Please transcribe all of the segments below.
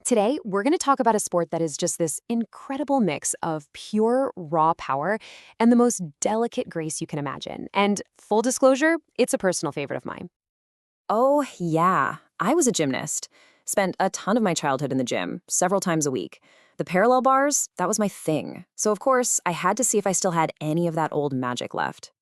Today, we're going to talk about a sport that is just this incredible mix of pure, raw power and the most delicate grace you can imagine. And full disclosure, it's a personal favorite of mine. Oh, yeah. I was a gymnast. Spent a ton of my childhood in the gym, several times a week. The parallel bars, that was my thing. So, of course, I had to see if I still had any of that old magic left.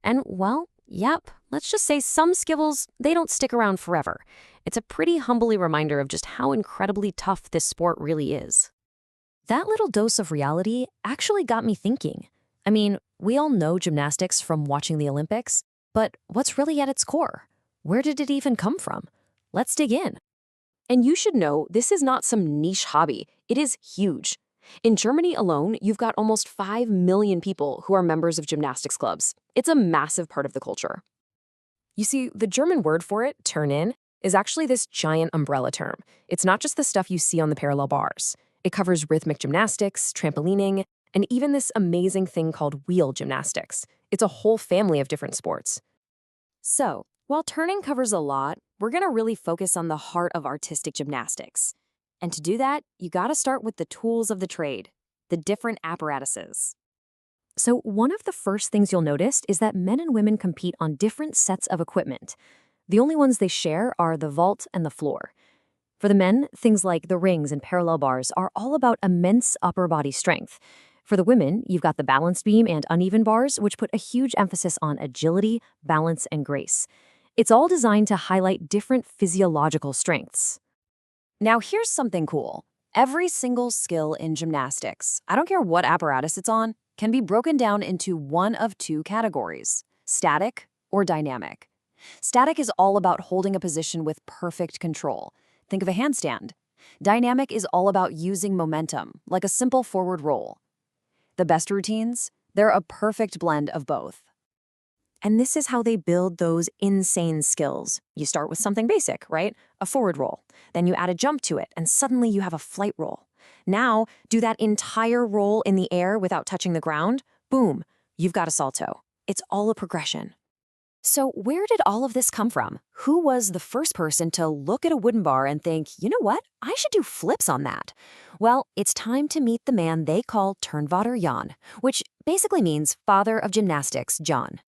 And, well, yep, let's just say some skills, they don't stick around forever. It's a pretty humbly reminder of just how incredibly tough this sport really is. That little dose of reality actually got me thinking. I mean, we all know gymnastics from watching the Olympics, but what's really at its core? Where did it even come from? Let's dig in. And you should know this is not some niche hobby. It is huge. In Germany alone, you've got almost 5 million people who are members of gymnastics clubs. It's a massive part of the culture. You see, the German word for it, turn in, is actually this giant umbrella term. It's not just the stuff you see on the parallel bars. It covers rhythmic gymnastics, trampolining, and even this amazing thing called wheel gymnastics. It's a whole family of different sports. So, while turning covers a lot, we're going to really focus on the heart of artistic gymnastics. And to do that, you got to start with the tools of the trade, the different apparatuses. So one of the first things you'll notice is that men and women compete on different sets of equipment. The only ones they share are the vault and the floor. For the men, things like the rings and parallel bars are all about immense upper body strength. For the women, you've got the balance beam and uneven bars, which put a huge emphasis on agility, balance, and grace. It's all designed to highlight different physiological strengths. Now here's something cool. Every single skill in gymnastics, I don't care what apparatus it's on, can be broken down into one of two categories, static or dynamic. Static is all about holding a position with perfect control. Think of a handstand. Dynamic is all about using momentum, like a simple forward roll. The best routines? They're a perfect blend of both. And this is how they build those insane skills. You start with something basic, right? A forward roll. Then you add a jump to it, and suddenly you have a flight roll. Now, do that entire roll in the air without touching the ground. Boom, you've got a salto. It's all a progression. So where did all of this come from? Who was the first person to look at a wooden bar and think, you know what, I should do flips on that? Well, it's time to meet the man they call Turnvater Jan, which basically means father of gymnastics, John.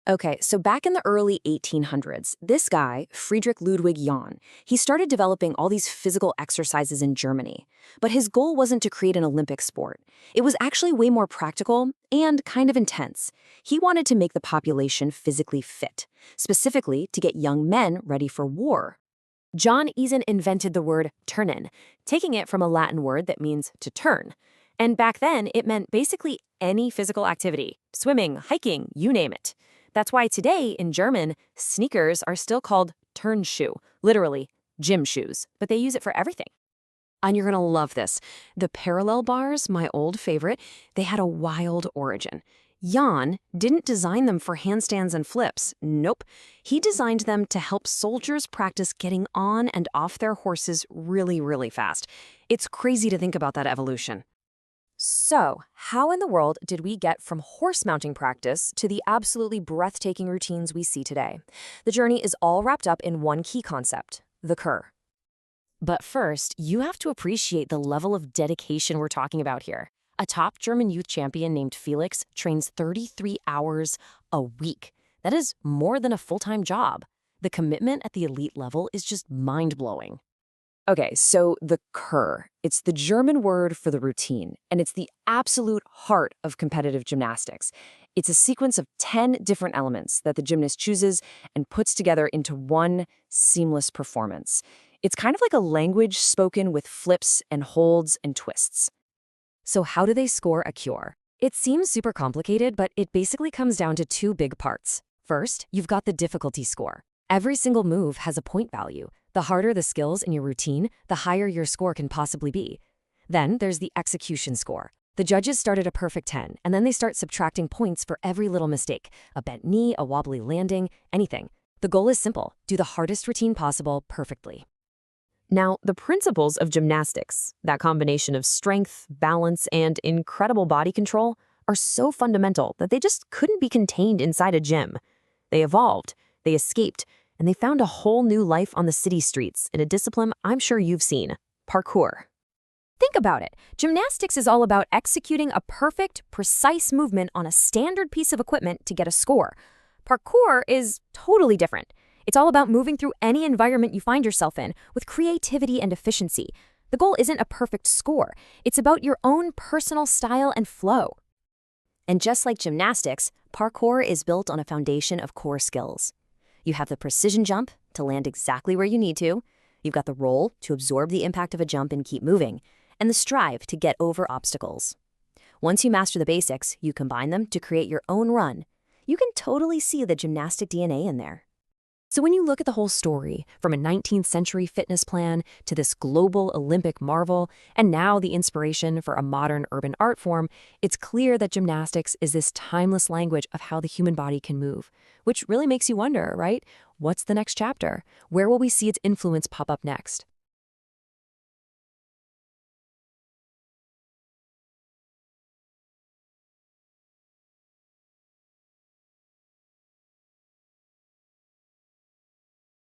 Okay, so back in the early 1800s, this guy, Friedrich Ludwig Jahn, he started developing all these physical exercises in Germany. But his goal wasn't to create an Olympic sport. It was actually way more practical and kind of intense. He wanted to make the population physically fit, specifically to get young men ready for war. John even invented the word turnen, taking it from a Latin word that means to turn. And back then, it meant basically any physical activity, swimming, hiking, you name it. That's why today, in German, sneakers are still called Turnschuh, literally gym shoes, but they use it for everything. And you're going to love this. The parallel bars, my old favorite, they had a wild origin. Jan didn't design them for handstands and flips. Nope. He designed them to help soldiers practice getting on and off their horses really, really fast. It's crazy to think about that evolution. So, how in the world did we get from horse mounting practice to the absolutely breathtaking routines we see today? The journey is all wrapped up in one key concept, the Kur. But first, you have to appreciate the level of dedication we're talking about here. A top German youth champion named Felix trains 33 hours a week. That is more than a full-time job. The commitment at the elite level is just mind-blowing. Okay, so the Kur, it's the German word for the routine, and it's the absolute heart of competitive gymnastics. It's a sequence of 10 different elements that the gymnast chooses and puts together into one seamless performance. It's kind of like a language spoken with flips and holds and twists. So how do they score a cure? It seems super complicated, but it basically comes down to two big parts. First, you've got the difficulty score. Every single move has a point value. The harder the skills in your routine, the higher your score can possibly be. Then there's the execution score. The judges start at a perfect 10, and then they start subtracting points for every little mistake. A bent knee, a wobbly landing, anything. The goal is simple. Do the hardest routine possible perfectly. Now, the principles of gymnastics, that combination of strength, balance, and incredible body control, are so fundamental that they just couldn't be contained inside a gym. They evolved, they escaped, and they found a whole new life on the city streets in a discipline I'm sure you've seen, parkour. Think about it. Gymnastics is all about executing a perfect, precise movement on a standard piece of equipment to get a score. Parkour is totally different. It's all about moving through any environment you find yourself in with creativity and efficiency. The goal isn't a perfect score. It's about your own personal style and flow. And just like gymnastics, parkour is built on a foundation of core skills. You have the precision jump to land exactly where you need to. You've got the roll to absorb the impact of a jump and keep moving, and the strive to get over obstacles. Once you master the basics, you combine them to create your own run. You can totally see the gymnastic DNA in there. So when you look at the whole story, from a 19th century fitness plan to this global Olympic marvel, and now the inspiration for a modern urban art form, it's clear that gymnastics is this timeless language of how the human body can move, which really makes you wonder, right? What's the next chapter? Where will we see its influence pop up next?